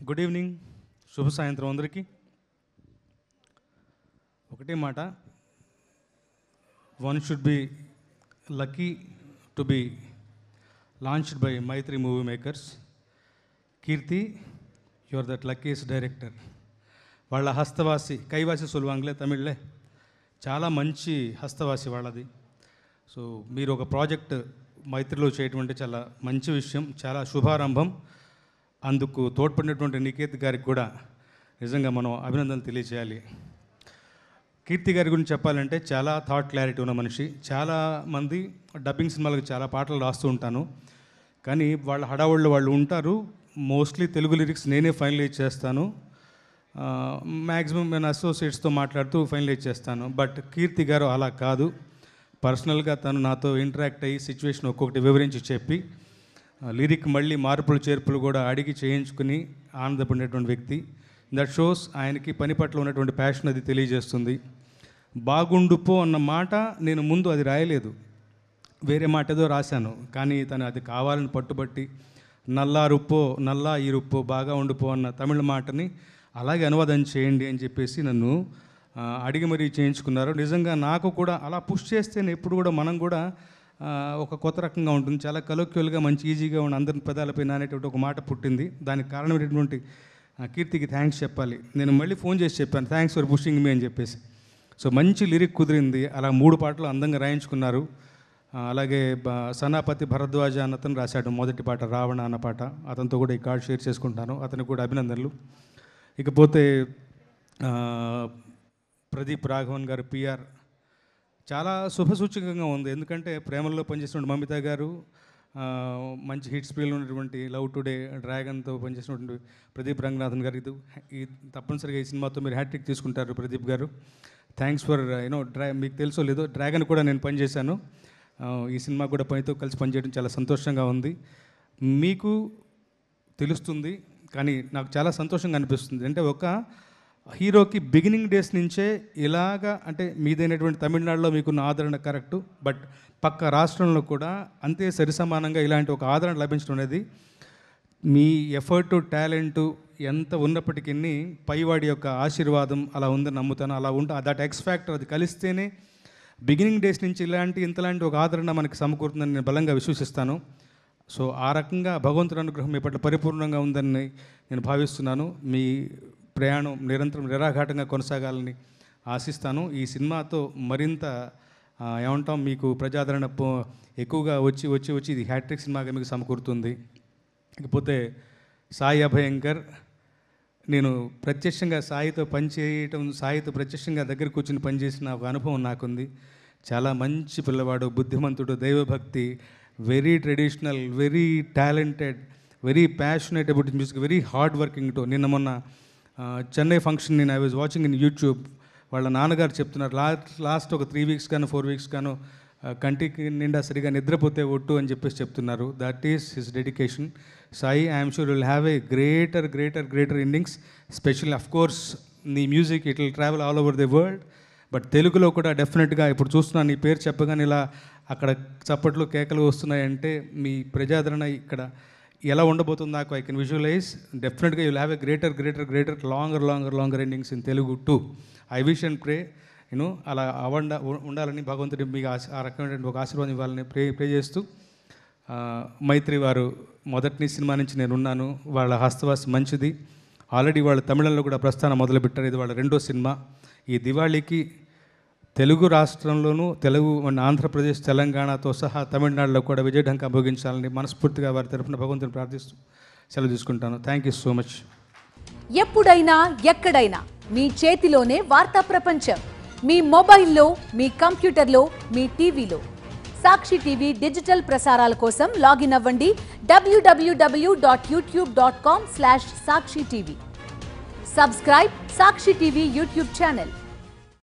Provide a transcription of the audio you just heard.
Good evening, శుభ సాయంత్రం అందరికీ. ఒకటే మాట, one should be lucky to be launched by Mythri movie makers. Keerthi, you are that luckiest director. వాళ్ళ హస్తవాసి, కైవాసి సొల్వాంగ్లే తమిళ్లే, చాలా మంచి హస్తవాసి వాళ్ళది. సో మీరు ఒక ప్రాజెక్ట్ మైత్రిలో చేయటం అంటే చాలా మంచి విషయం, చాలా శుభారంభం. అందుకు తోడ్పడినటువంటి నికేత్ గారికి కూడా నిజంగా మనం అభినందనలు తెలియజేయాలి. కీర్తి గారి గురించి చెప్పాలంటే చాలా థాట్ క్లారిటీ ఉన్న మనిషి. చాలామంది డబ్బింగ్ సినిమాలకు చాలా పాటలు రాస్తూ ఉంటాను, కానీ వాళ్ళ హడావుళ్ళు వాళ్ళు ఉంటారు. మోస్ట్లీ తెలుగు లిరిక్స్ నేనే ఫైనలైజ్ చేస్తాను. మ్యాక్సిమం నేను అసోసియేట్స్తో మాట్లాడుతూ ఫైనలైజ్ చేస్తాను. బట్ కీర్తి గారు అలా కాదు. పర్సనల్గా తను నాతో ఇంటరాక్ట్ అయ్యి సిచ్యువేషన్ ఒక్కొక్కటి వివరించి చెప్పి లిరిక్ మళ్ళీ మార్పులు చేర్పులు కూడా అడిగి చేయించుకుని ఆనందపడినటువంటి వ్యక్తి. దట్ షోస్ ఆయనకి పని పట్ల ఉన్నటువంటి ప్యాషన్, అది తెలియజేస్తుంది. బాగుండుపో అన్న మాట నేను ముందు అది రాయలేదు, వేరే మాట ఏదో రాశాను, కానీ తను అది కావాలని పట్టుబట్టి నల్లారుప్పో నల్లా ఈరుప్పో బాగా ఉండిపో అన్న తమిళ మాటని అలాగే అనువాదం చేయండి అని చెప్పేసి నన్ను అడిగి మరీ చేయించుకున్నారు. నిజంగా నాకు కూడా అలా పుష్ చేస్తేనే ఎప్పుడు కూడా మనం కూడా ఒక కొత్త రకంగా ఉంటుంది. చాలా కలోక్యువల్గా మంచి ఈజీగా ఉన్న అందరి పదాలపై నానేటువంటి ఒక మాట పుట్టింది. దానికి కారణమైనటువంటి కీర్తికి థ్యాంక్స్ చెప్పాలి. నేను మళ్ళీ ఫోన్ చేసి చెప్పాను, థ్యాంక్స్ ఫర్ పుషింగ్ మీ అని చెప్పేసి. సో మంచి లిరిక్ కుదిరింది. అలా 3 పాటలు అందంగా రాయించుకున్నారు. అలాగే సనాపతి భరద్వాజ అన్న అతను రాశాడు మొదటి పాట, రావణ అన్న పాట. అతనితో కూడా ఈ కార్డ్ షేర్ చేసుకుంటాను, అతనికి కూడా అభినందనలు. ఇకపోతే ప్రదీప్ రాఘవన్ గారు పిఆర్ చాలా శుభసూచకంగా ఉంది. ఎందుకంటే ప్రేమల్లో పనిచేసినటువంటి మమిత గారు, మంచి హిట్ స్పీడ్లో ఉన్నటువంటి లవ్ టుడే, డ్రాగన్తో పనిచేసినటువంటి ప్రదీప్ రంగనాథన్ గారు, ఇది తప్పనిసరిగా ఈ సినిమాతో మీరు హ్యాట్రిక్ తీసుకుంటారు ప్రదీప్ గారు. థ్యాంక్స్ ఫర్ మీకు తెలుసో లేదో డ్రాగన్ కూడా నేను పనిచేశాను. ఈ సినిమా కూడా పనితో కలిసి పనిచేయడం చాలా సంతోషంగా ఉంది. మీకు తెలుస్తుంది, కానీ నాకు చాలా సంతోషంగా అనిపిస్తుంది. అంటే ఒక హీరోకి బిగినింగ్ డేస్ నుంచే ఇలాగా, అంటే మీదైనటువంటి తమిళనాడులో మీకున్న ఆదరణ కరెక్టు, బట్ పక్క రాష్ట్రంలో కూడా అంతే సరిసమానంగా ఇలాంటి ఒక ఆదరణ లభించడం అనేది మీ ఎఫర్టు, టాలెంటు ఎంత ఉన్నప్పటికీ పైవాడి యొక్క ఆశీర్వాదం అలా ఉందని నమ్ముతాను. అలా దట్ ఎక్స్ ఫ్యాక్టర్ అది కలిస్తేనే బిగినింగ్ డేస్ నుంచి ఇంతలాంటి ఒక ఆదరణ మనకి సమకూరుతుందని నేను బలంగా విశ్వసిస్తాను. సో ఆ రకంగా భగవంతుడి అనుగ్రహం మీ పట్ల పరిపూర్ణంగా ఉందని నేను భావిస్తున్నాను. మీ ప్రయాణం నిరంతరం నిరాఘాటంగా కొనసాగాలని ఆశిస్తాను. ఈ సినిమాతో మరింత ఏమంటాం, మీకు ప్రజాదరణ ఎక్కువగా వచ్చి ఇది హ్యాట్రిక్ సినిమాగా మీకు సమకూరుతుంది. ఇకపోతే సాయి అభయంకర్, నేను ప్రత్యక్షంగా సాయితో పనిచేయటం, సాయితో ప్రత్యక్షంగా దగ్గర కూర్చుని పనిచేసిన ఒక అనుభవం నాకుంది. చాలా మంచి పిల్లవాడు, బుద్ధిమంతుడు, దైవభక్తి, very traditional, very talented, very passionate about music, very hard working to. నిన్న మొన్న చెన్నై ఫంక్షన్ నేను I was watching in YouTube. వాళ్ళ నాన్నగారు చెప్తున్నారు, లాస్ట్ ఒక 3 వీక్స్ గాను 4 వీక్స్ గాను కంటికి నిండా సరిగా నిద్రపోతే ఒట్టు అని చెప్పేసి చెప్తున్నారు. That is his dedication. Sai, I'm sure will have a greater innings. Special of course నీ music it will travel all over the world. But తెలుగులో కూడా డెఫినెట్గా ఇప్పుడు చూస్తున్నాను, నీ పేరు చెప్పగానే ఇలా అక్కడ చప్పట్లు కేకలు వస్తున్నాయంటే మీ ప్రజాదరణ ఇక్కడ ఎలా ఉండబోతుంది నాకు ఐ కెన్ విజువలైజ్. డెఫినెట్గా you will have a greater longer endings in Telugu two. I wish and pray అలా ఉండాలని భగవంతుడి మీకు ఆ రకమైనటువంటి ఒక ఆశీర్వాదం ఇవ్వాలని ప్రే చేస్తూ, మైత్రి వారు మొదటి సినిమా నుంచి నేను ఉన్నాను. వాళ్ళ హస్తవాసి మంచిది. ఆల్రెడీ వాళ్ళు తమిళంలో కూడా ప్రస్థానం మొదలుపెట్టారు. ఇది వాళ్ళ 2వ సినిమా. ఈ దివాళీకి తెలుగు రాష్ట్రంలోనూ, ఆంధ్రప్రదేశ్, తెలంగాణతో సహా తమిళనాడులో కూడా విజయఢంకా భోగించాలని మనస్ఫూర్తిగా వారి తరఫున భగవంతుని ప్రార్థిస్తూ సెలవు తీసుకుంటాను. Thank you so much. ఎప్పుడైనా ఎక్కడైనా మీ చేతిలోనే వార్తా ప్రపంచం. మీ మొబైల్లో, మీ కంప్యూటర్లో, మీ టీవీలో. సాక్షి టీవీ డిజిటల్ ప్రసారాల కోసం లాగిన్ అవ్వండి www.youtube.com/సాక్షి టీవీ. సబ్స్క్రైబ్ సాక్షి టీవీ యూట్యూబ్ ఛానల్.